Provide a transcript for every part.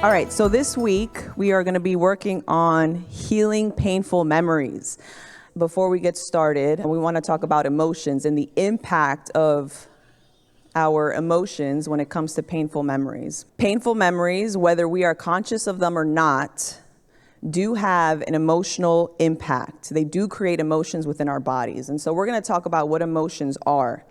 All right, so this week we are going to be working on healing painful memories. Before we get started, we want to talk about emotions and the impact of our emotions when it comes to painful memories. Painful memories, whether we are conscious of them or not, do have an emotional impact. They do create emotions within our bodies. And so we're going to talk about what emotions are.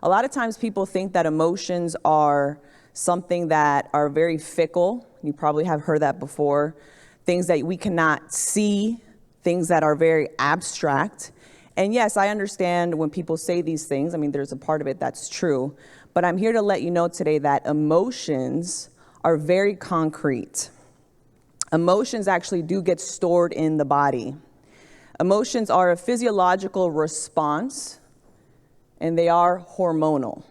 A lot of times people think that emotions are something that are very fickle. You probably have heard that before. Things that we cannot see, things that are very abstract. And yes, I understand when people say these things. I mean, there's a part of it that's true. But I'm here to let you know today that emotions are very concrete. Emotions actually do get stored in the body. Emotions are a physiological response, and they are hormonal.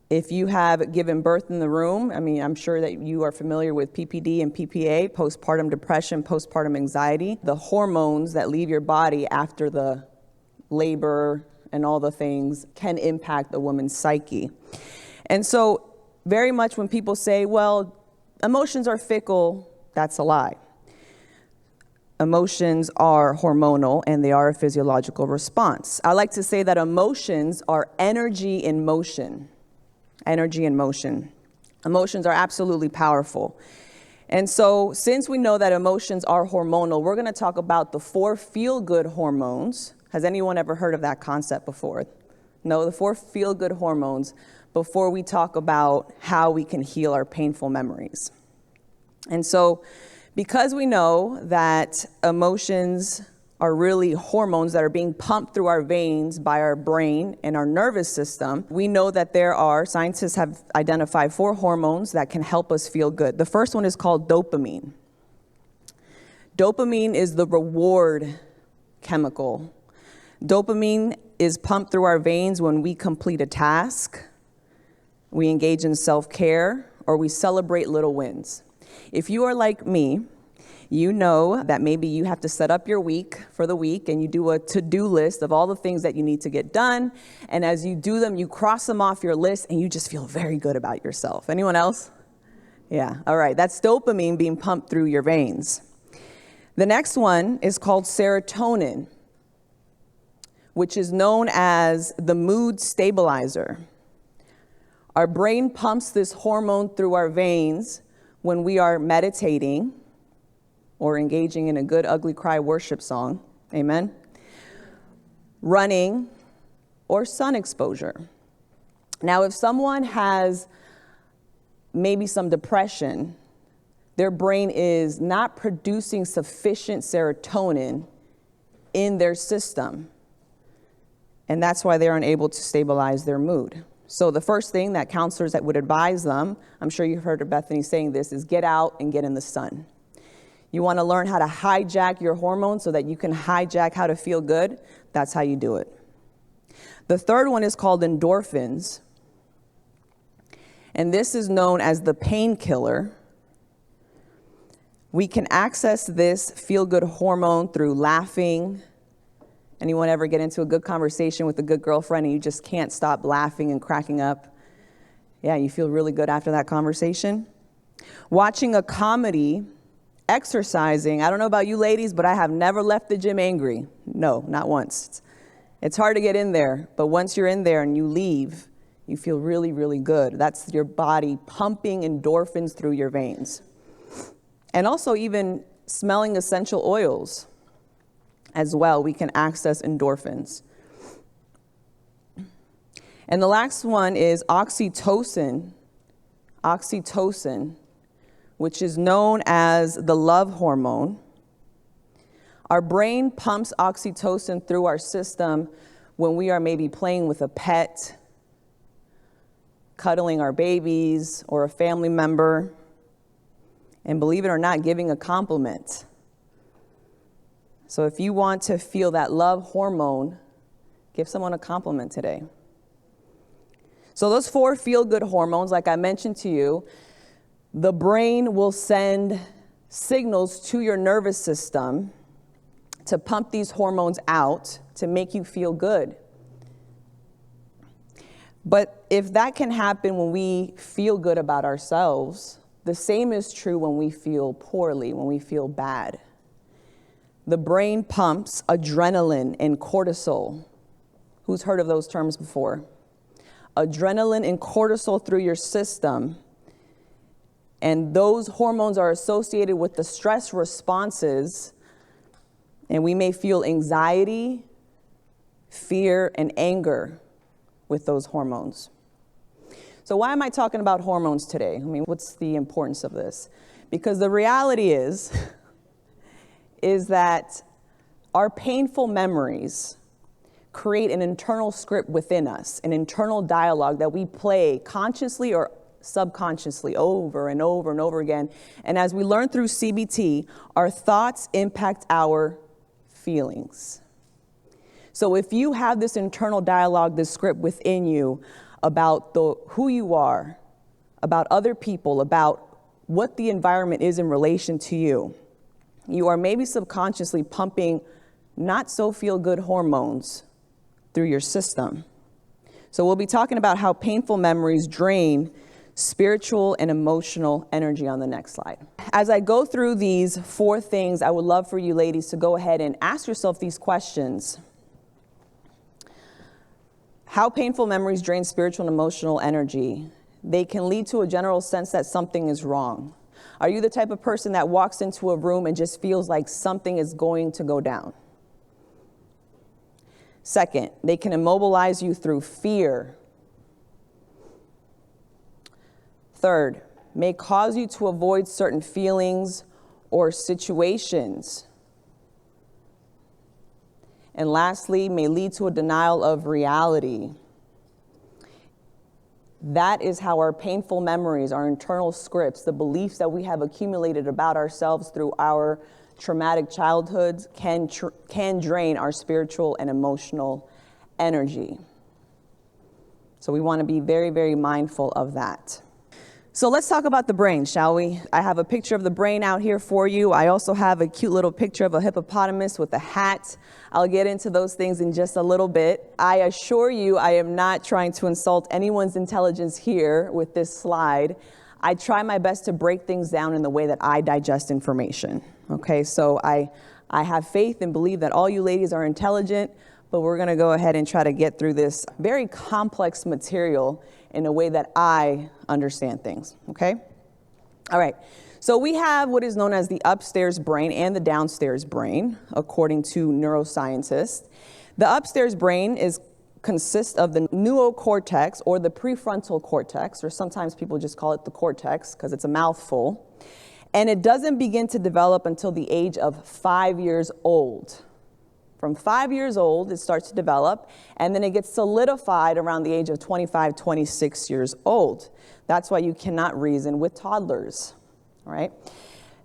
If you have given birth in the room, I mean, I'm sure that you are familiar with PPD and PPA, postpartum depression, postpartum anxiety, the hormones that leave your body after the labor and all the things can impact a woman's psyche. And so very much when people say, well, emotions are fickle, that's a lie. Emotions are hormonal and they are a physiological response. I like to say that emotions are energy in motion. Energy in motion. Emotions are absolutely powerful. And so since we know that emotions are hormonal, we're going to talk about the 4 feel-good hormones. Has anyone ever heard of that concept before? No, the 4 feel-good hormones before we talk about how we can heal our painful memories. And so because we know that emotions are really hormones that are being pumped through our veins by our brain and our nervous system, we know that scientists have identified 4 hormones that can help us feel good. The first one is called dopamine. Dopamine is the reward chemical. Dopamine is pumped through our veins when we complete a task, we engage in self-care, or we celebrate little wins. If you are like me, you know that maybe you have to set up your week for the week and you do a to-do list of all the things that you need to get done. And as you do them, you cross them off your list and you just feel very good about yourself. Anyone else? Yeah. All right. That's dopamine being pumped through your veins. The next one is called serotonin, which is known as the mood stabilizer. Our brain pumps this hormone through our veins when we are meditating or engaging in a good ugly cry worship song, amen, running, or sun exposure. Now, if someone has maybe some depression, their brain is not producing sufficient serotonin in their system, and that's why they're unable to stabilize their mood. So the first thing that counselors that would advise them, I'm sure you've heard of Bethany saying this, is get out and get in the sun. You want to learn how to hijack your hormones so that you can hijack how to feel good? That's how you do it. The third one is called endorphins. And this is known as the painkiller. We can access this feel-good hormone through laughing. Anyone ever get into a good conversation with a good girlfriend and you just can't stop laughing and cracking up? Yeah, you feel really good after that conversation. Watching a comedy. Exercising. I don't know about you ladies, but I have never left the gym angry. No, not once. It's hard to get in there, but once you're in there and you leave, you feel really, really good. That's your body pumping endorphins through your veins. And also even smelling essential oils as well, we can access endorphins. And the last one is oxytocin. Oxytocin, which is known as the love hormone. Our brain pumps oxytocin through our system when we are maybe playing with a pet, cuddling our babies or a family member, and believe it or not, giving a compliment. So if you want to feel that love hormone, give someone a compliment today. So those 4 feel-good hormones, like I mentioned to you, the brain will send signals to your nervous system to pump these hormones out to make you feel good. But if that can happen when we feel good about ourselves, the same is true when we feel poorly, when we feel bad. The brain pumps adrenaline and cortisol. Who's heard of those terms before? Adrenaline and cortisol through your system. And those hormones are associated with the stress responses. And we may feel anxiety, fear, and anger with those hormones. So why am I talking about hormones today? I mean, what's the importance of this? Because the reality is that our painful memories create an internal script within us, an internal dialogue that we play consciously or subconsciously over and over and over again. And as we learn through CBT, our thoughts impact our feelings. So if you have this internal dialogue, this script within you about who you are, about other people, about what the environment is in relation to you, you are maybe subconsciously pumping not so feel good hormones through your system. So we'll be talking about how painful memories drain spiritual and emotional energy on the next slide. As I go through these 4 things, I would love for you ladies to go ahead and ask yourself these questions. How painful memories drain spiritual and emotional energy. They can lead to a general sense that something is wrong. Are you the type of person that walks into a room and just feels like something is going to go down? Second, they can immobilize you through fear. Third, may cause you to avoid certain feelings or situations. And lastly, may lead to a denial of reality. That is how our painful memories, our internal scripts, the beliefs that we have accumulated about ourselves through our traumatic childhoods can drain our spiritual and emotional energy. So we want to be very, very mindful of that. So let's talk about the brain, shall we? I have a picture of the brain out here for you. I also have a cute little picture of a hippopotamus with a hat. I'll get into those things in just a little bit. I assure you, I am not trying to insult anyone's intelligence here with this slide. I try my best to break things down in the way that I digest information. Okay, so I have faith and believe that all you ladies are intelligent, but we're going to go ahead and try to get through this very complex material in a way that I understand things, okay? All right, so we have what is known as the upstairs brain and the downstairs brain, according to neuroscientists. The upstairs brain consists of the neocortex, or the prefrontal cortex, or sometimes people just call it the cortex because it's a mouthful. And it doesn't begin to develop until the age of 5 years old. From 5 years old, it starts to develop, and then it gets solidified around the age of 25, 26 years old. That's why you cannot reason with toddlers, all right?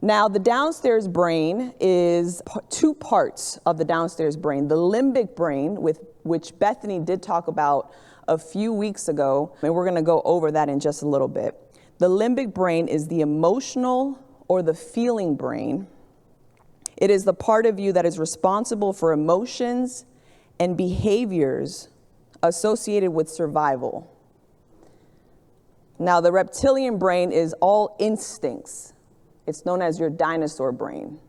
Now, the downstairs brain is 2 parts of the downstairs brain. The limbic brain, which Bethany did talk about a few weeks ago, and we're going to go over that in just a little bit. The limbic brain is the emotional or the feeling brain. It is the part of you that is responsible for emotions and behaviors associated with survival. Now, the reptilian brain is all instincts. It's known as your dinosaur brain.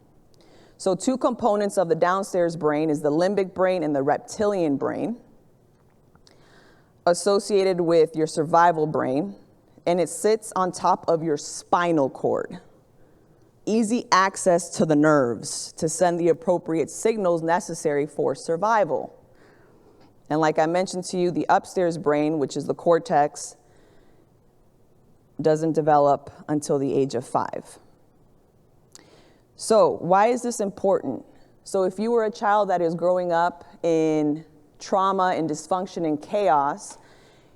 So 2 components of the downstairs brain is the limbic brain and the reptilian brain, associated with your survival brain, and it sits on top of your spinal cord. Easy access to the nerves to send the appropriate signals necessary for survival. And like I mentioned to you, the upstairs brain, which is the cortex, doesn't develop until the age of 5. So why is this important? So if you were a child that is growing up in trauma and dysfunction and chaos,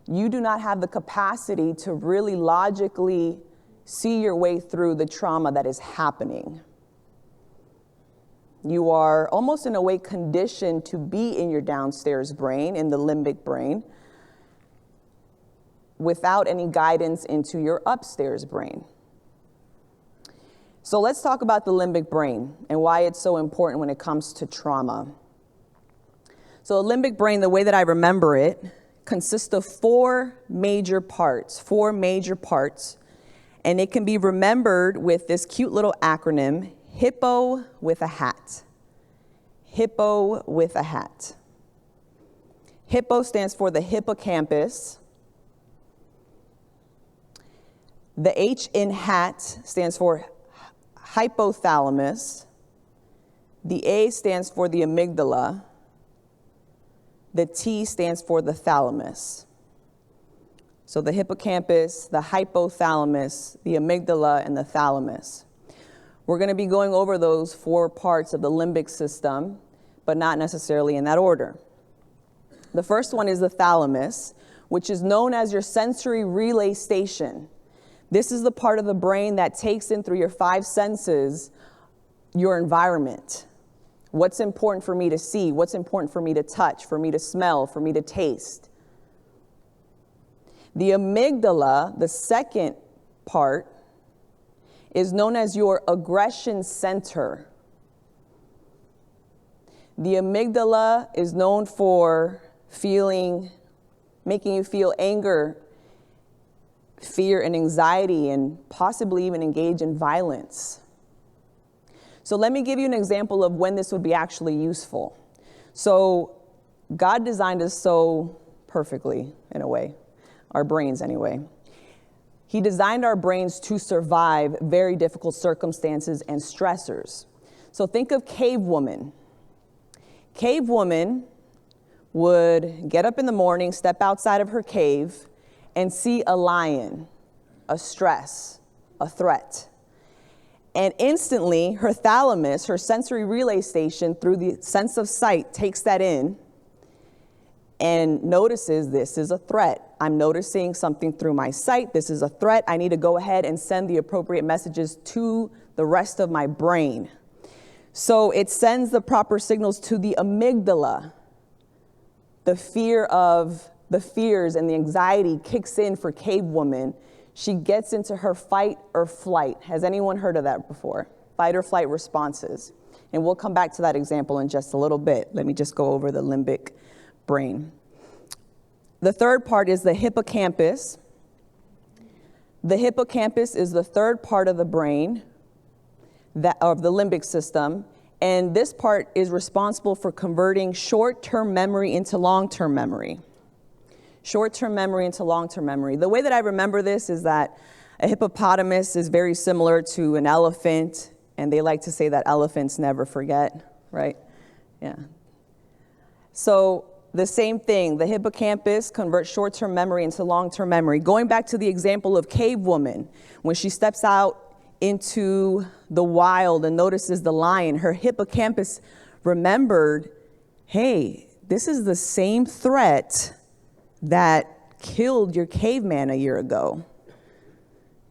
you do not have the capacity to really logically see your way through the trauma that is happening. You are almost in a way conditioned to be in your downstairs brain, in the limbic brain, without any guidance into your upstairs brain. So let's talk about the limbic brain and why it's so important when it comes to trauma. So the limbic brain, the way that I remember it, consists of four major parts, and it can be remembered with this cute little acronym, HIPPO with a hat. HIPPO with a hat. HIPPO stands for the hippocampus. The H in hat stands for hypothalamus. The A stands for the amygdala. The T stands for the thalamus. So the hippocampus, the hypothalamus, the amygdala, and the thalamus. We're going to be going over those four parts of the limbic system, but not necessarily in that order. The first one is the thalamus, which is known as your sensory relay station. This is the part of the brain that takes in through your five senses your environment. What's important for me to see? What's important for me to touch, for me to smell, for me to taste? The amygdala, the second part, is known as your aggression center. The amygdala is known for making you feel anger, fear, and anxiety, and possibly even engage in violence. So let me give you an example of when this would be actually useful. So God designed us so perfectly, in a way, our brains anyway. He designed our brains to survive very difficult circumstances and stressors. So think of cave woman. Cave woman would get up in the morning, step outside of her cave, and see a lion, a stress, a threat. And instantly, her thalamus, her sensory relay station, through the sense of sight, takes that in and notices this is a threat. I'm noticing something through my sight. This is a threat. I need to go ahead and send the appropriate messages to the rest of my brain. So it sends the proper signals to the amygdala. The fears and the anxiety kicks in for cave woman. She gets into her fight or flight. Has anyone heard of that before? Fight or flight responses. And we'll come back to that example in just a little bit. Let me just go over the limbic brain. The third part is the hippocampus. The hippocampus is the third part of the brain of the limbic system. And this part is responsible for converting short-term memory into long-term memory. Short-term memory into long-term memory. The way that I remember this is that a hippopotamus is very similar to an elephant, and they like to say that elephants never forget, right? Yeah. So the same thing, the hippocampus converts short-term memory into long-term memory. Going back to the example of cave woman, when she steps out into the wild and notices the lion, her hippocampus remembered, hey, this is the same threat that killed your caveman a year ago.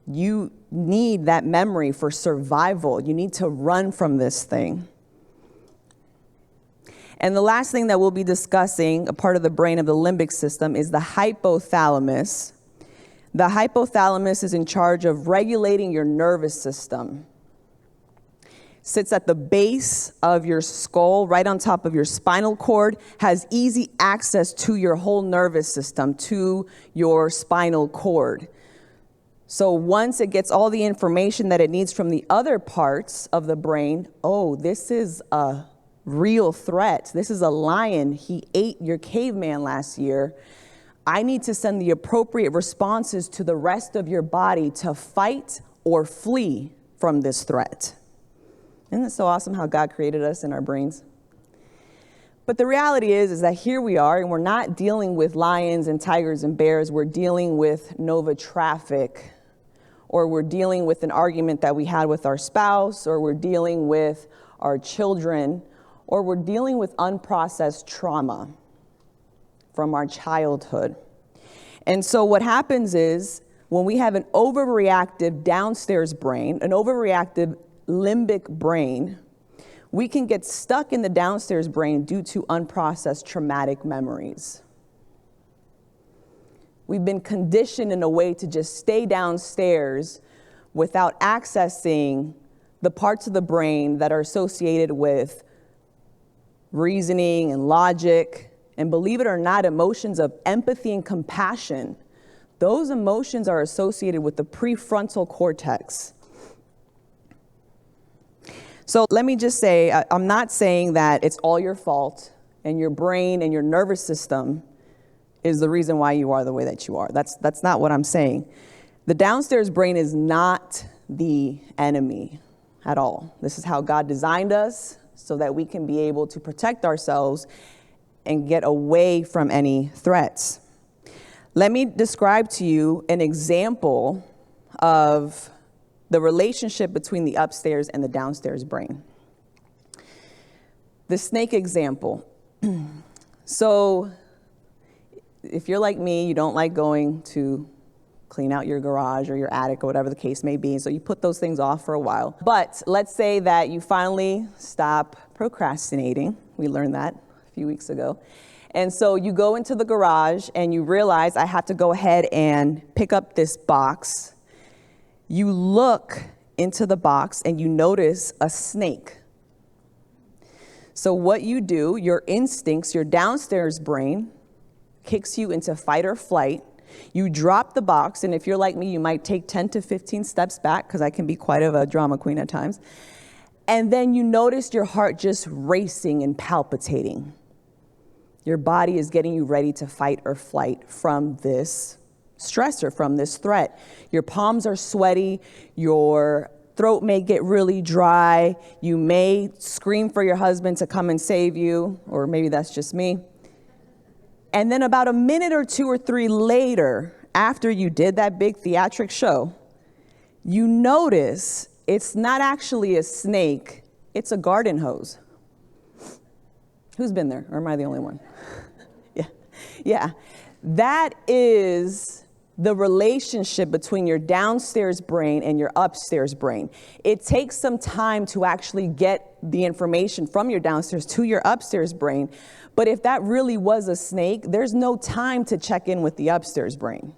You need that memory for survival. You need to run from this thing. And the last thing that we'll be discussing, a part of the brain of the limbic system, is the hypothalamus. The hypothalamus is in charge of regulating your nervous system. Sits at the base of your skull, right on top of your spinal cord, has easy access to your whole nervous system, to your spinal cord. So once it gets all the information that it needs from the other parts of the brain, oh, this is a real threat. This is a lion. He ate your caveman last year. I need to send the appropriate responses to the rest of your body to fight or flee from this threat. Isn't it so awesome how God created us in our brains? But the reality is that here we are, and we're not dealing with lions and tigers and bears. We're dealing with Nova traffic, or we're dealing with an argument that we had with our spouse, or we're dealing with our children, or we're dealing with unprocessed trauma from our childhood. And so what happens is when we have an overreactive downstairs brain, an overreactive limbic brain, we can get stuck in the downstairs brain due to unprocessed traumatic memories. We've been conditioned in a way to just stay downstairs without accessing the parts of the brain that are associated with reasoning and logic, And believe it or not, emotions of empathy and compassion, those emotions are associated with the prefrontal cortex. So let me just say, I'm not saying that it's all your fault and your brain and your nervous system is the reason why you are the way that you are. That's not what I'm saying. The downstairs brain is not the enemy at all. This is how God designed us so that we can be able to protect ourselves and get away from any threats. Let me describe to you an example of the relationship between the upstairs and the downstairs brain. The snake example. So if you're like me, you don't like going to clean out your garage or your attic or whatever the case may be. So you put those things off for a while. But let's say that you finally stop procrastinating. We learned that a few weeks ago. And so you go into the garage and you realize I have to go ahead and pick up this box. You look into the box and you notice a snake. So what you do, your instincts, your downstairs brain kicks you into fight or flight. You drop the box, and if you're like me, you might take 10 to 15 steps back, because I can be quite of a drama queen at times. And then you notice your heart just racing and palpitating. Your body is getting you ready to fight or flight from this stressor, from this threat. Your palms are sweaty, your throat may get really dry, you may scream for your husband to come and save you, or maybe that's just me. And then about a minute or two or three later, after you did that big theatric show, you notice it's not actually a snake, it's a garden hose. Who's been there, or am I the only one? Yeah. That is the relationship between your downstairs brain and your upstairs brain. It takes some time to actually get the information from your downstairs to your upstairs brain. But if that really was a snake, there's no time to check in with the upstairs brain.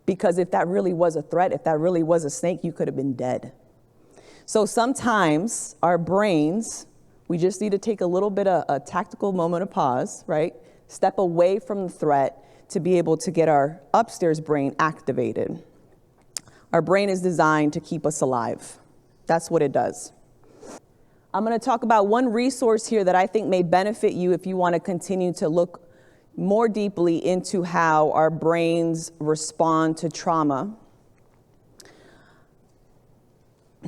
Because if that really was a threat, if that really was a snake, you could have been dead. So sometimes our brains, we just need to take a little bit of a tactical moment of pause, right? Step away from the threat to be able to get our upstairs brain activated. Our brain is designed to keep us alive. That's what it does. I'm going to talk about one resource here that I think may benefit you if you want to continue to look more deeply into how our brains respond to trauma.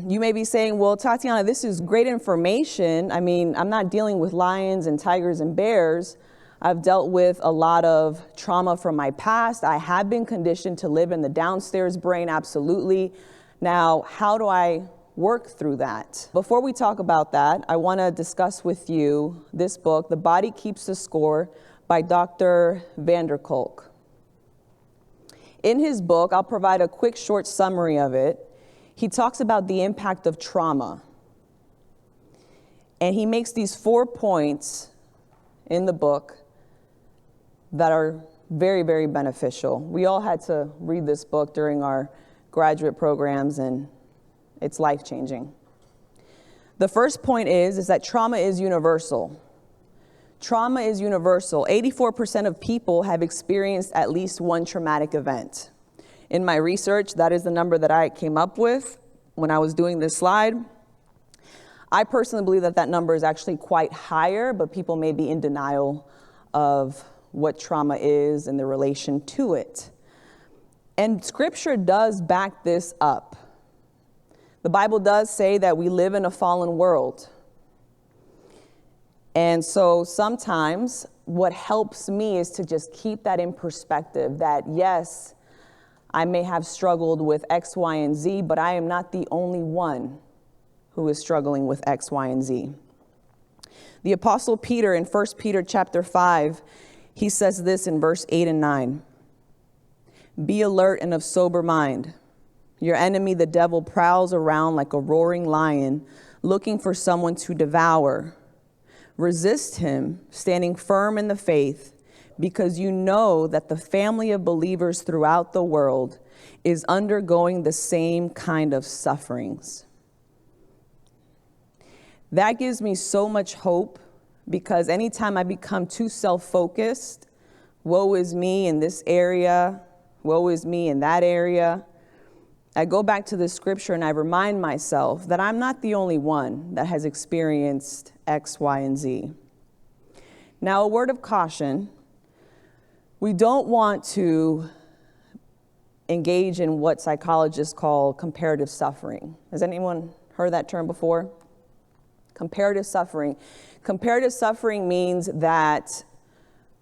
You may be saying, well, Tatiana, this is great information. I mean, I'm not dealing with lions and tigers and bears. I've dealt with a lot of trauma from my past. I have been conditioned to live in the downstairs brain, absolutely. Now, how do I work through that? Before we talk about that, I want to discuss with you this book, The Body Keeps the Score, by Dr. Van der Kolk. In his book, I'll provide a quick short summary of it. He talks about the impact of trauma. And he makes these 4 points in the book that are very, very beneficial. We all had to read this book during our graduate programs, and it's life-changing. The first point is that trauma is universal. Trauma is universal. 84% of people have experienced at least one traumatic event. In my research, that is the number that I came up with when I was doing this slide. I personally believe that that number is actually quite higher, but people may be in denial of what trauma is and the relation to it. And scripture does back this up. The Bible does say that we live in a fallen world. And so sometimes what helps me is to just keep that in perspective, that yes, I may have struggled with X, Y, and Z, but I am not the only one who is struggling with X, Y, and Z. The Apostle Peter in 1 Peter chapter 5, he says this in verse 8 and 9. Be alert and of sober mind. Your enemy, the devil, prowls around like a roaring lion, looking for someone to devour. Resist him, standing firm in the faith, because you know that the family of believers throughout the world is undergoing the same kind of sufferings. That gives me so much hope because anytime I become too self-focused, woe is me in this area, woe is me in that area, I go back to the scripture and I remind myself that I'm not the only one that has experienced X, Y, and Z. Now, a word of caution, we don't want to engage in what psychologists call comparative suffering. Has anyone heard that term before? Comparative suffering. Comparative suffering means that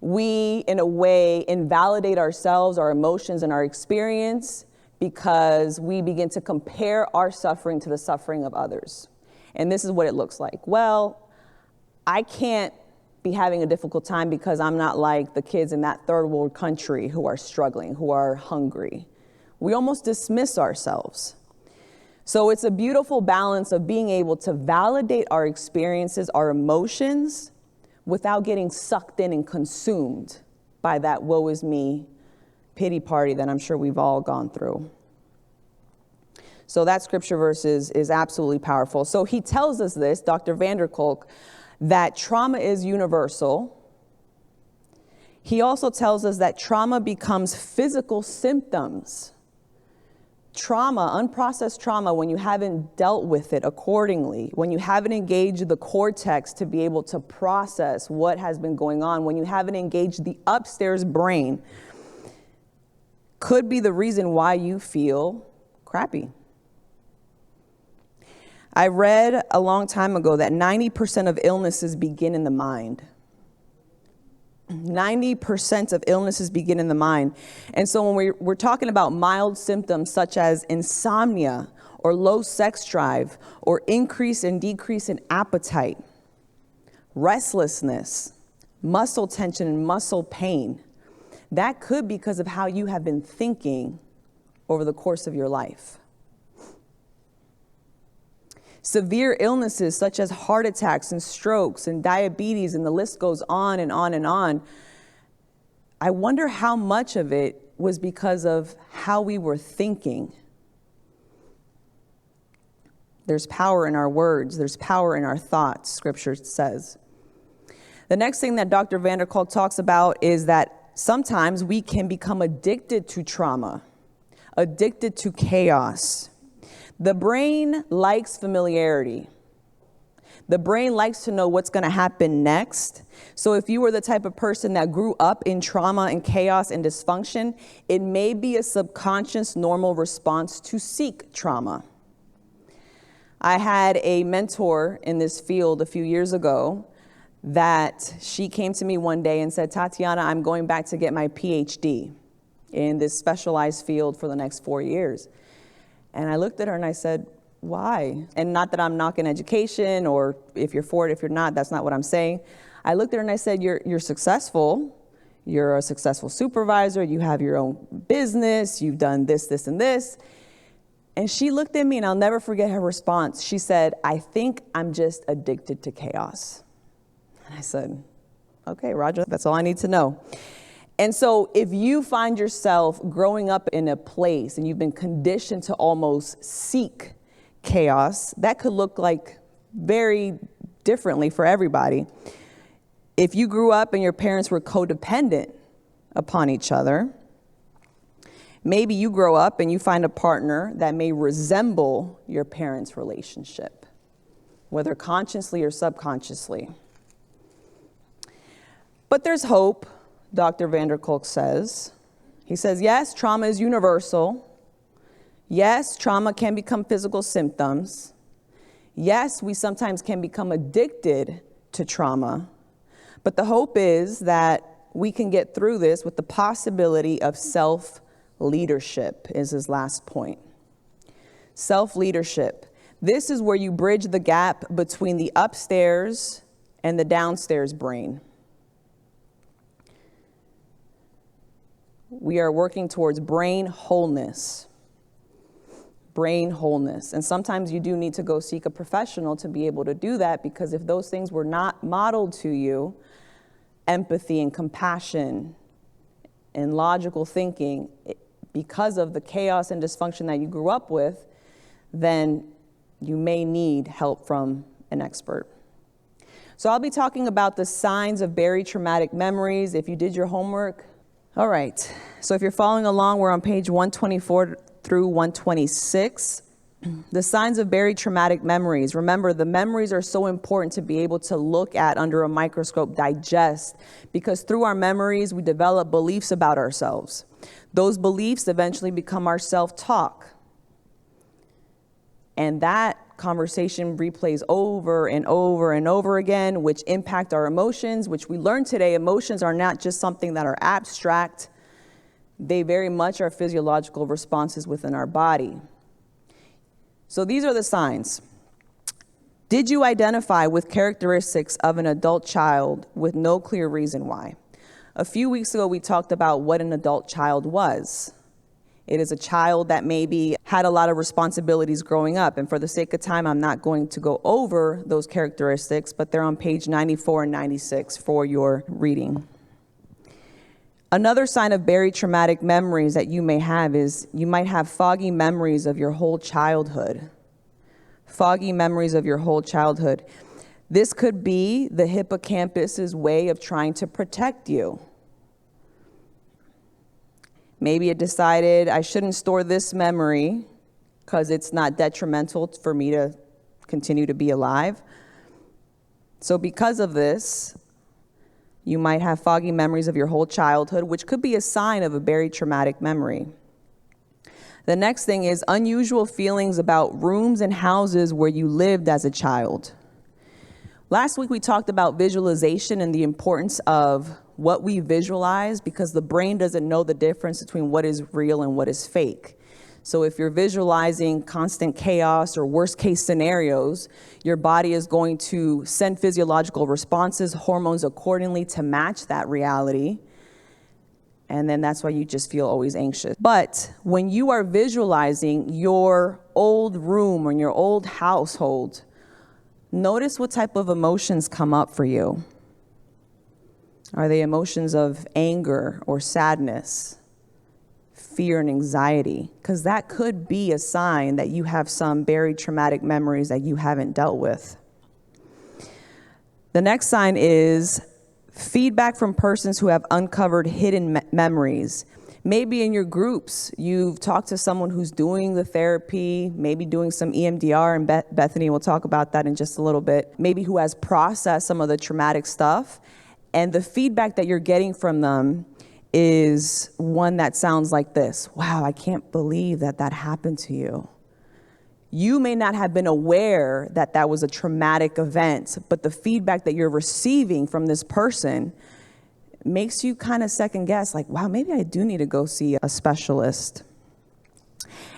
we, in a way, invalidate ourselves, our emotions, and our experience because we begin to compare our suffering to the suffering of others. And this is what it looks like. Well, I can't be having a difficult time because I'm not like the kids in that third world country who are struggling, who are hungry. We almost dismiss ourselves. So it's a beautiful balance of being able to validate our experiences, our emotions, without getting sucked in and consumed by that woe is me pity party that I'm sure we've all gone through. So that scripture verse is absolutely powerful. So he tells us this, Dr. Van der Kolk, that trauma is universal. He also tells us that trauma becomes physical symptoms. Trauma, unprocessed trauma, when you haven't dealt with it accordingly, when you haven't engaged the cortex to be able to process what has been going on, when you haven't engaged the upstairs brain, could be the reason why you feel crappy. I read a long time ago that 90% of illnesses begin in the mind. 90% of illnesses begin in the mind. And so when we're talking about mild symptoms such as insomnia or low sex drive or increase and decrease in appetite, restlessness, muscle tension and muscle pain, that could be because of how you have been thinking over the course of your life. Severe illnesses such as heart attacks and strokes and diabetes, and the list goes on and on and on. I wonder how much of it was because of how we were thinking. There's power in our words. There's power in our thoughts, scripture says. The next thing that Dr. Van der Kolk talks about is that sometimes we can become addicted to trauma, addicted to chaos. The brain likes familiarity. The brain likes to know what's going to happen next. So if you were the type of person that grew up in trauma and chaos and dysfunction, it may be a subconscious normal response to seek trauma. I had a mentor in this field a few years ago that she came to me one day and said, Tatiana, I'm going back to get my PhD in this specialized field for the next 4 years. And I looked at her and I said, why? And not that I'm knocking education or if you're for it, if you're not, that's not what I'm saying. I looked at her and I said, you're successful. You're a successful supervisor. You have your own business. You've done this, this, and this. And she looked at me and I'll never forget her response. She said, I think I'm just addicted to chaos. And I said, okay, Roger, that's all I need to know. And so if you find yourself growing up in a place and you've been conditioned to almost seek chaos, that could look like very differently for everybody. If you grew up and your parents were codependent upon each other, maybe you grow up and you find a partner that may resemble your parents' relationship, whether consciously or subconsciously. But there's hope. Dr. Van der Kolk says. He says, yes, trauma is universal. Yes, trauma can become physical symptoms. Yes, we sometimes can become addicted to trauma. But the hope is that we can get through this with the possibility of self-leadership, is his last point. Self-leadership. This is where you bridge the gap between the upstairs and the downstairs brain. We are working towards brain wholeness. Brain wholeness. And sometimes you do need to go seek a professional to be able to do that, because if those things were not modeled to you, empathy and compassion and logical thinking, because of the chaos and dysfunction that you grew up with, then you may need help from an expert. So I'll be talking about the signs of buried traumatic memories if you did your homework. All right, so if you're following along, we're on page 124 through 126. The signs of buried traumatic memories. Remember, the memories are so important to be able to look at under a microscope, digest, because through our memories, we develop beliefs about ourselves. Those beliefs eventually become our self-talk. And that conversation replays over and over and over again, which impact our emotions, which we learned today. Emotions are not just something that are abstract. They very much are physiological responses within our body. So these are the signs. Did you identify with characteristics of an adult child with no clear reason why? A few weeks ago, we talked about what an adult child was. It is a child that maybe had a lot of responsibilities growing up. And for the sake of time, I'm not going to go over those characteristics, but they're on page 94 and 96 for your reading. Another sign of buried traumatic memories that you may have is you might have foggy memories of your whole childhood. Foggy memories of your whole childhood. This could be the hippocampus's way of trying to protect you. Maybe it decided I shouldn't store this memory because it's not detrimental for me to continue to be alive. So because of this, you might have foggy memories of your whole childhood, which could be a sign of a buried traumatic memory. The next thing is unusual feelings about rooms and houses where you lived as a child. Last week we talked about visualization and the importance of what we visualize, because the brain doesn't know the difference between what is real and what is fake. So if you're visualizing constant chaos or worst case scenarios, your body is going to send physiological responses, hormones accordingly to match that reality. And then that's why you just feel always anxious. But when you are visualizing your old room or your old household, notice what type of emotions come up for you. Are they emotions of anger or sadness, fear and anxiety? Because that could be a sign that you have some buried traumatic memories that you haven't dealt with. The next sign is feedback from persons who have uncovered hidden memories. Maybe in your groups, you've talked to someone who's doing the therapy, maybe doing some EMDR, and Bethany will talk about that in just a little bit. Maybe who has processed some of the traumatic stuff. And the feedback that you're getting from them is one that sounds like this. Wow, I can't believe that that happened to you. You may not have been aware that that was a traumatic event, but the feedback that you're receiving from this person makes you kind of second guess, like, wow, maybe I do need to go see a specialist.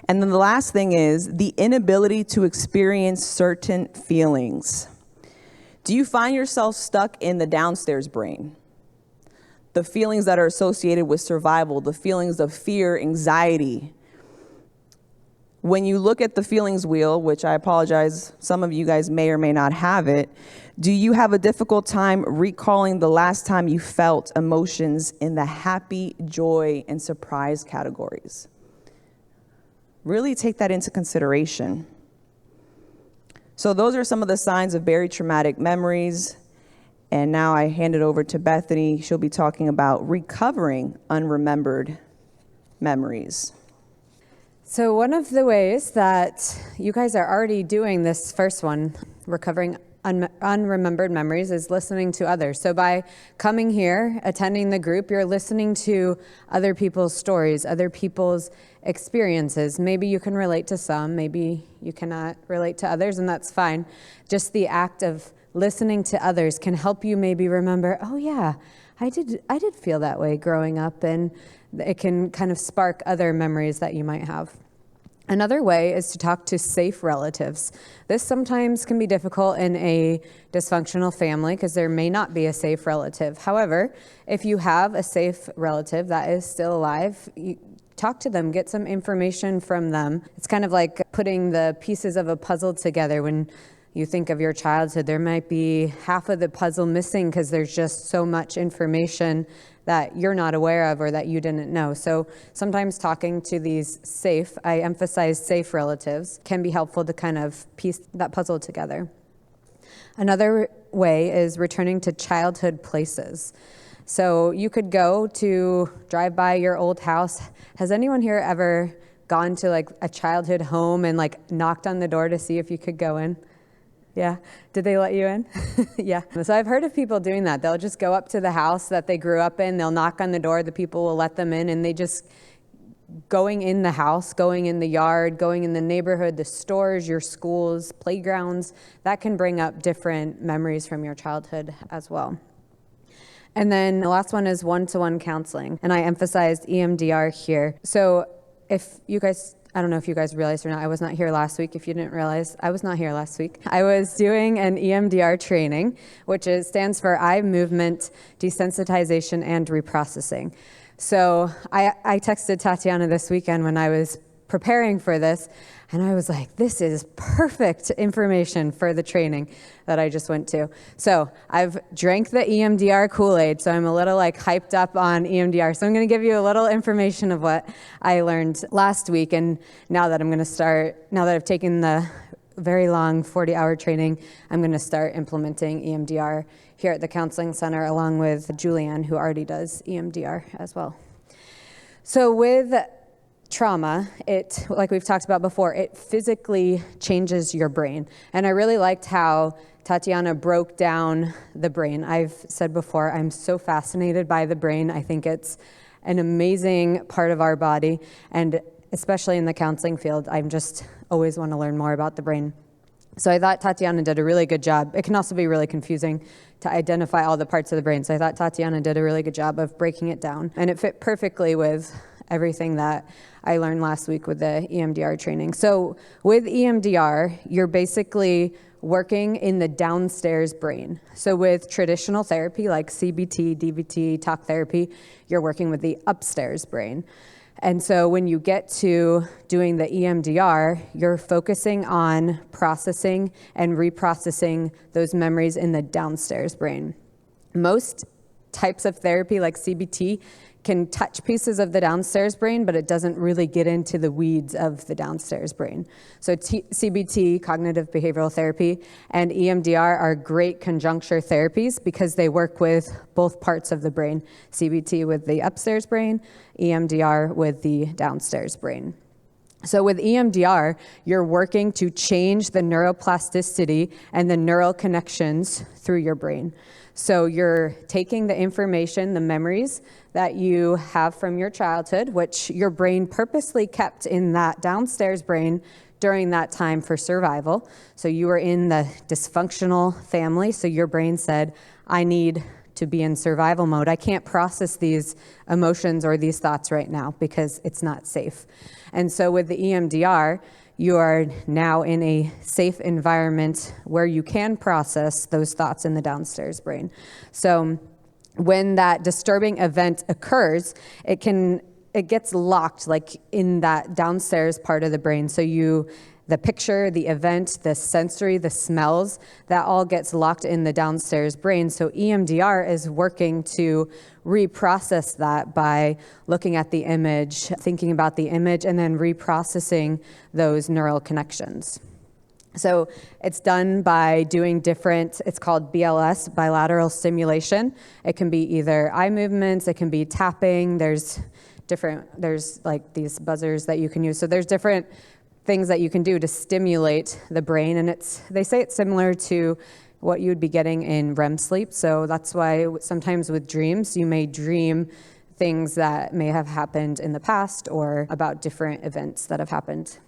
And then the last thing is the inability to experience certain feelings. Do you find yourself stuck in the downstairs brain? The feelings that are associated with survival, the feelings of fear, anxiety. When you look at the feelings wheel, which I apologize, some of you guys may or may not have it, do you have a difficult time recalling the last time you felt emotions in the happy, joy, and surprise categories? Really take that into consideration. So those are some of the signs of buried traumatic memories. And now I hand it over to Bethany. She'll be talking about recovering unremembered memories. So one of the ways that you guys are already doing this first one, recovering unremembered memories, is listening to others. So by coming here, attending the group, you're listening to other people's stories, other people's experiences. Maybe you can relate to some, maybe you cannot relate to others, and that's fine. Just the act of listening to others can help you maybe remember, oh yeah, I did feel that way growing up, and it can kind of spark other memories that you might have. Another way is to talk to safe relatives. This sometimes can be difficult in a dysfunctional family because there may not be a safe relative. However, if you have a safe relative that is still alive, you talk to them, get some information from them. It's kind of like putting the pieces of a puzzle together. When you think of your childhood, there might be half of the puzzle missing because there's just so much information that you're not aware of or that you didn't know. So sometimes talking to these safe, I emphasize safe relatives, can be helpful to kind of piece that puzzle together. Another way is returning to childhood places. So you could go to drive by your old house. Has anyone here ever gone to like a childhood home and like knocked on the door to see if you could go in? Yeah. Did they let you in? Yeah. So I've heard of people doing that. They'll just go up to the house that they grew up in. They'll knock on the door. The people will let them in, and they just going in the house, going in the yard, going in the neighborhood, the stores, your schools, playgrounds, that can bring up different memories from your childhood as well. And then the last one is one-to-one counseling. And I emphasized EMDR here. So if you guys, I don't know if you guys realized or not, I was not here last week. If you didn't realize, I was not here last week. I was doing an EMDR training, which stands for Eye Movement Desensitization and Reprocessing. So I texted Tatiana this weekend when I was preparing for this, and I was like, this is perfect information for the training that I just went to. So I've drank the EMDR Kool-Aid, so I'm a little like hyped up on EMDR. So I'm going to give you a little information of what I learned last week, and now that I've taken the very long 40-hour training, I'm going to start implementing EMDR here at the Counseling Center along with Julianne, who already does EMDR as well. So with trauma, it, like we've talked about before, it physically changes your brain. And I really liked how Tatiana broke down the brain. I've said before, I'm so fascinated by the brain. I think it's an amazing part of our body, and especially in the counseling field, I just always want to learn more about the brain. So I thought Tatiana did a really good job. It can also be really confusing to identify all the parts of the brain. So I thought Tatiana did a really good job of breaking it down. And it fit perfectly with everything that I learned last week with the EMDR training. So with EMDR, you're basically working in the downstairs brain. So with traditional therapy like CBT, DBT, talk therapy, you're working with the upstairs brain. And so when you get to doing the EMDR, you're focusing on processing and reprocessing those memories in the downstairs brain. Most types of therapy like CBT can touch pieces of the downstairs brain, but it doesn't really get into the weeds of the downstairs brain. So CBT, cognitive behavioral therapy, and EMDR are great conjuncture therapies because they work with both parts of the brain. CBT with the upstairs brain, EMDR with the downstairs brain. So with EMDR, you're working to change the neuroplasticity and the neural connections through your brain. So you're taking the information, the memories that you have from your childhood, which your brain purposely kept in that downstairs brain during that time for survival. So you were in the dysfunctional family, so your brain said, I need to be in survival mode. I can't process these emotions or these thoughts right now because it's not safe. And so with the EMDR, you are now in a safe environment where you can process those thoughts in the downstairs brain. So when that disturbing event occurs, it gets locked like in that downstairs part of the brain. So the picture, the event, the sensory, the smells, that all gets locked in the downstairs brain. So EMDR is working to reprocess that by looking at the image, thinking about the image, and then reprocessing those neural connections. So it's done by doing it's called Bls Bilateral Stimulation. It can be either eye movements, it can be tapping, there's like these buzzers that you can use. So there's different things that you can do to stimulate the brain, and they say it's similar to what you would be getting in REM sleep. So that's why sometimes with dreams, you may dream things that may have happened in the past or about different events that have happened.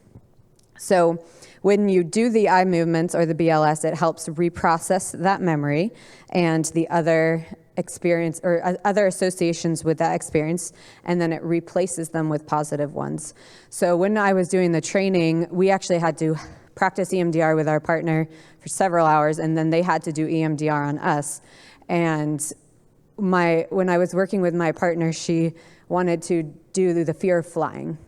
So when you do the eye movements or the BLS, it helps reprocess that memory and the other experience or other associations with that experience, and then it replaces them with positive ones. So when I was doing the training, we actually had to practice EMDR with our partner for several hours, and then they had to do EMDR on us. And when I was working with my partner, she wanted to do the fear of flying.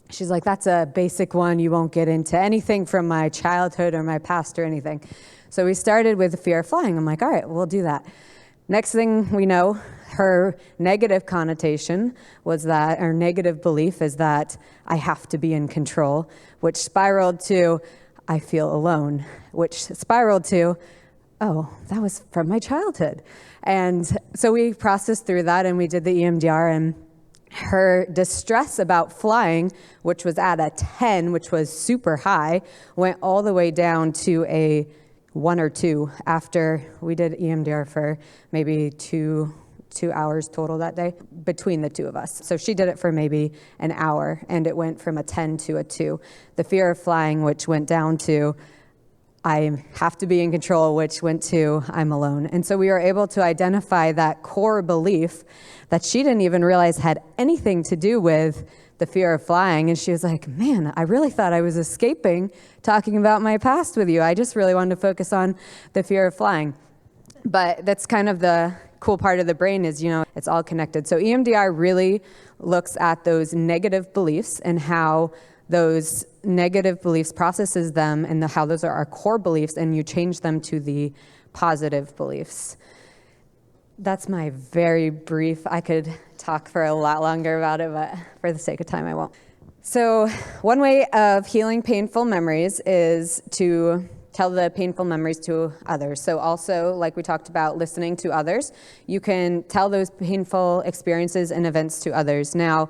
She's like, that's a basic one. You won't get into anything from my childhood or my past or anything. So we started with the fear of flying. I'm like, all right, we'll do that. Next thing we know, her negative connotation was that, or negative belief is that I have to be in control, which spiraled to, I feel alone, which spiraled to, oh, that was from my childhood. And so we processed through that and we did the EMDR, and her distress about flying, which was at a 10, which was super high, went all the way down to a 1 or 2 after we did EMDR for maybe two hours total that day between the two of us. So she did it for maybe an hour, and it went from a 10 to a 2. The fear of flying, which went down to I have to be in control, which went to I'm alone. And so we were able to identify that core belief that she didn't even realize had anything to do with the fear of flying. And she was like, man, I really thought I was escaping talking about my past with you. I just really wanted to focus on the fear of flying. But that's kind of the cool part of the brain is, it's all connected. So EMDR really looks at those negative beliefs and how those negative beliefs processes them and how those are our core beliefs, and you change them to the positive beliefs. That's my very brief. I could talk for a lot longer about it, but for the sake of time, I won't. So one way of healing painful memories is to tell the painful memories to others. So also, like we talked about, listening to others, you can tell those painful experiences and events to others. Now,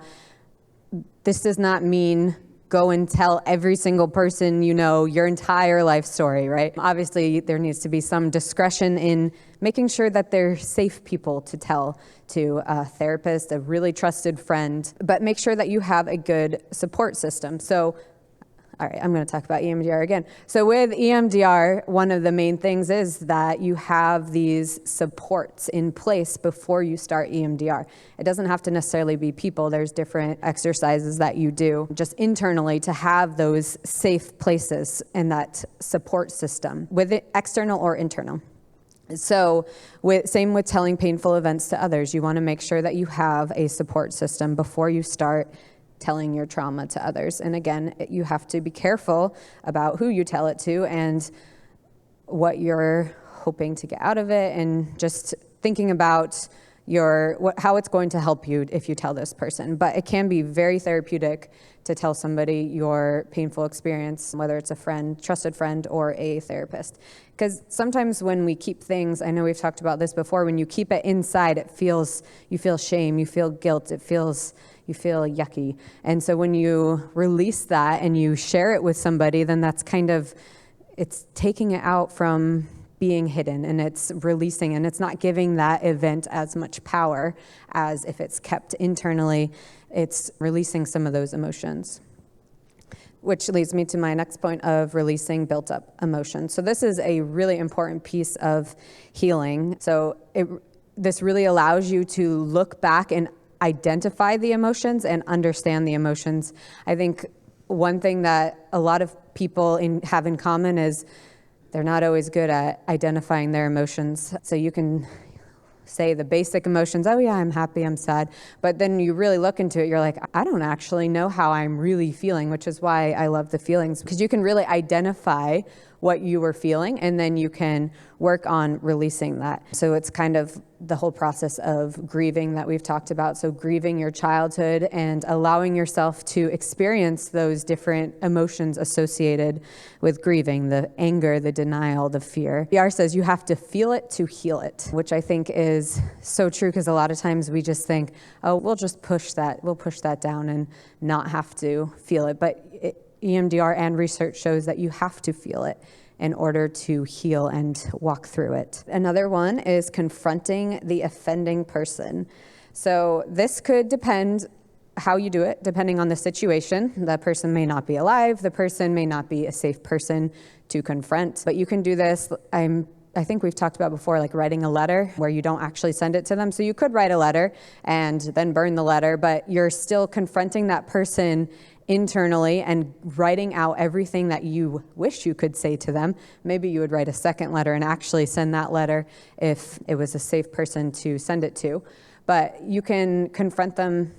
this does not mean go and tell every single person your entire life story, right? Obviously, there needs to be some discretion in making sure that they're safe people to tell to a therapist, a really trusted friend, but make sure that you have a good support system. So, all right, I'm going to talk about EMDR again. So with EMDR, one of the main things is that you have these supports in place before you start EMDR. It doesn't have to necessarily be people. There's different exercises that you do just internally to have those safe places and that support system, with it external or internal. So same with telling painful events to others. You want to make sure that you have a support system before you start telling your trauma to others. And again, you have to be careful about who you tell it to and what you're hoping to get out of it, and just thinking about how it's going to help you if you tell this person. But it can be very therapeutic to tell somebody your painful experience, whether it's a friend, trusted friend, or a therapist. Because sometimes when we keep things, I know we've talked about this before, when you keep it inside, you feel shame, you feel guilt, you feel yucky. And so when you release that and you share it with somebody, then that's it's taking it out from being hidden, and it's releasing, and it's not giving that event as much power as if it's kept internally. It's releasing some of those emotions. Which leads me to my next point of releasing built up emotions. So this is a really important piece of healing. So this really allows you to look back and identify the emotions and understand the emotions. I think one thing that a lot of people have in common is they're not always good at identifying their emotions. So you can say the basic emotions, oh yeah, I'm happy, I'm sad. But then you really look into it, you're like, I don't actually know how I'm really feeling, which is why I love the feelings, because you can really identify what you were feeling, and then you can work on releasing that. So it's kind of the whole process of grieving that we've talked about. So grieving your childhood and allowing yourself to experience those different emotions associated with grieving, the anger, the denial, the fear. BR says you have to feel it to heal it, which I think is so true, because a lot of times we just think, oh, we'll push that down and not have to feel it. But EMDR and research shows that you have to feel it in order to heal and walk through it. Another one is confronting the offending person. So this could depend how you do it, depending on the situation. The person may not be alive, the person may not be a safe person to confront, but you can do this. I think we've talked about before, like writing a letter where you don't actually send it to them. So you could write a letter and then burn the letter, but you're still confronting that person internally and writing out everything that you wish you could say to them. Maybe you would write a second letter and actually send that letter if it was a safe person to send it to. But you can confront them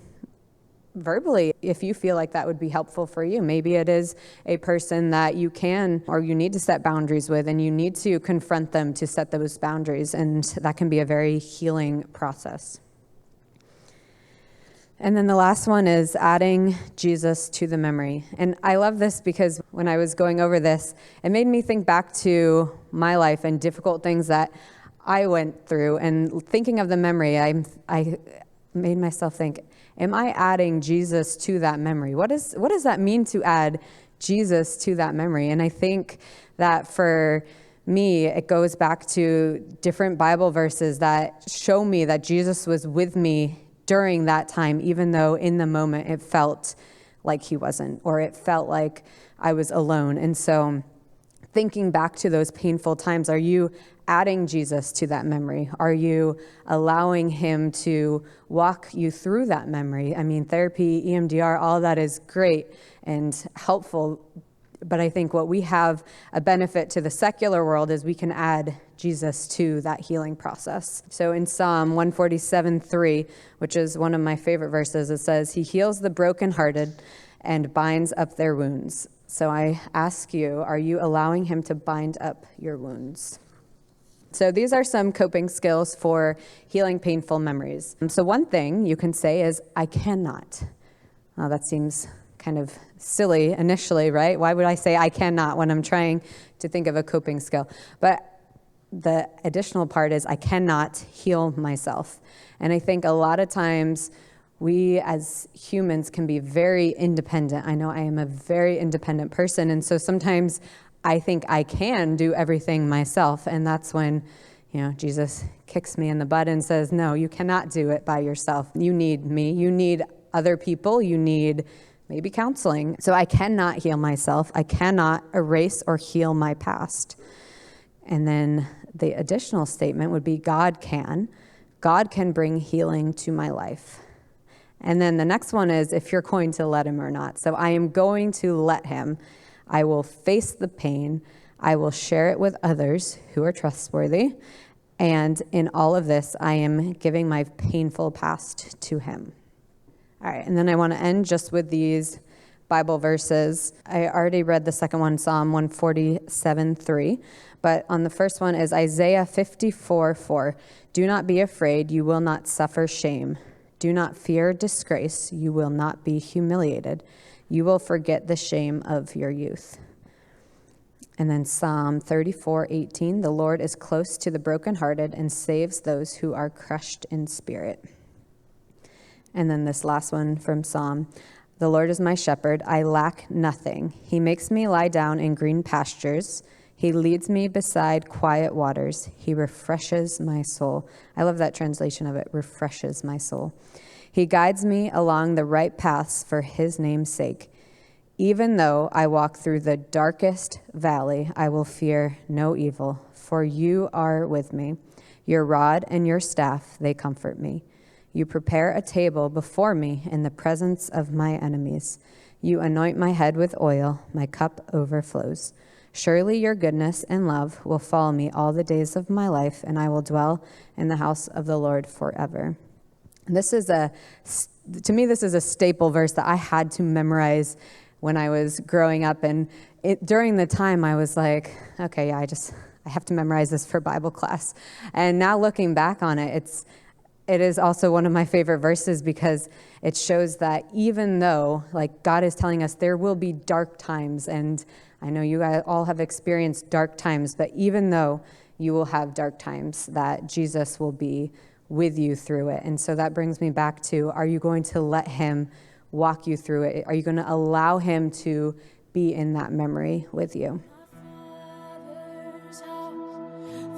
verbally if you feel like that would be helpful for you. Maybe it is a person that you can or you need to set boundaries with, and you need to confront them to set those boundaries, and that can be a very healing process. And then the last one is adding Jesus to the memory. And I love this because when I was going over this, it made me think back to my life and difficult things that I went through. And thinking of the memory, I made myself think, am I adding Jesus to that memory? What does that mean to add Jesus to that memory? And I think that for me, it goes back to different Bible verses that show me that Jesus was with me during that time, even though in the moment it felt like he wasn't, or it felt like I was alone. And so thinking back to those painful times, are you adding Jesus to that memory? Are you allowing him to walk you through that memory? I mean, therapy, EMDR, all that is great and helpful. But I think what we have a benefit to the secular world is we can add Jesus to that healing process. So in Psalm 147:3, which is one of my favorite verses, it says, he heals the brokenhearted and binds up their wounds. So I ask you, are you allowing him to bind up your wounds? So these are some coping skills for healing painful memories. So one thing you can say is, I cannot. Well, that seems kind of silly initially, right? Why would I say I cannot when I'm trying to think of a coping skill? But the additional part is I cannot heal myself. And I think a lot of times we as humans can be very independent. I know I am a very independent person. And so sometimes I think I can do everything myself. And that's when, Jesus kicks me in the butt and says, no, you cannot do it by yourself. You need me. You need other people. You need maybe counseling. So I cannot heal myself. I cannot erase or heal my past. And then the additional statement would be God can. God can bring healing to my life. And then the next one is if you're going to let him or not. So I am going to let him. I will face the pain. I will share it with others who are trustworthy. And in all of this, I am giving my painful past to him. All right, and then I want to end just with these Bible verses. I already read the second one, Psalm 147:3, but on the first one is Isaiah 54:4. Do not be afraid, you will not suffer shame. Do not fear disgrace, you will not be humiliated. You will forget the shame of your youth. And then Psalm 34:18, the Lord is close to the brokenhearted and saves those who are crushed in spirit. And then this last one from Psalm, the Lord is my shepherd, I lack nothing. He makes me lie down in green pastures. He leads me beside quiet waters. He refreshes my soul. I love that translation of it, refreshes my soul. He guides me along the right paths for his name's sake. Even though I walk through the darkest valley, I will fear no evil, for you are with me. Your rod and your staff, they comfort me. You prepare a table before me in the presence of my enemies. You anoint my head with oil, my cup overflows. Surely your goodness and love will follow me all the days of my life, and I will dwell in the house of the Lord forever. To me, this is a staple verse that I had to memorize when I was growing up. And during the time, I was like, okay, yeah, I have to memorize this for Bible class. And now looking back on it, it is also one of my favorite verses because it shows that even though, like, God is telling us there will be dark times, and I know you guys all have experienced dark times, but even though you will have dark times, that Jesus will be with you through it. And so that brings me back to, are you going to let him walk you through it? Are you going to allow him to be in that memory with you?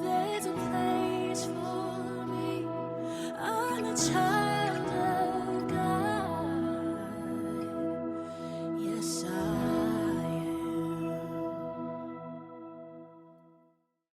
There's a place for me. I'm a child.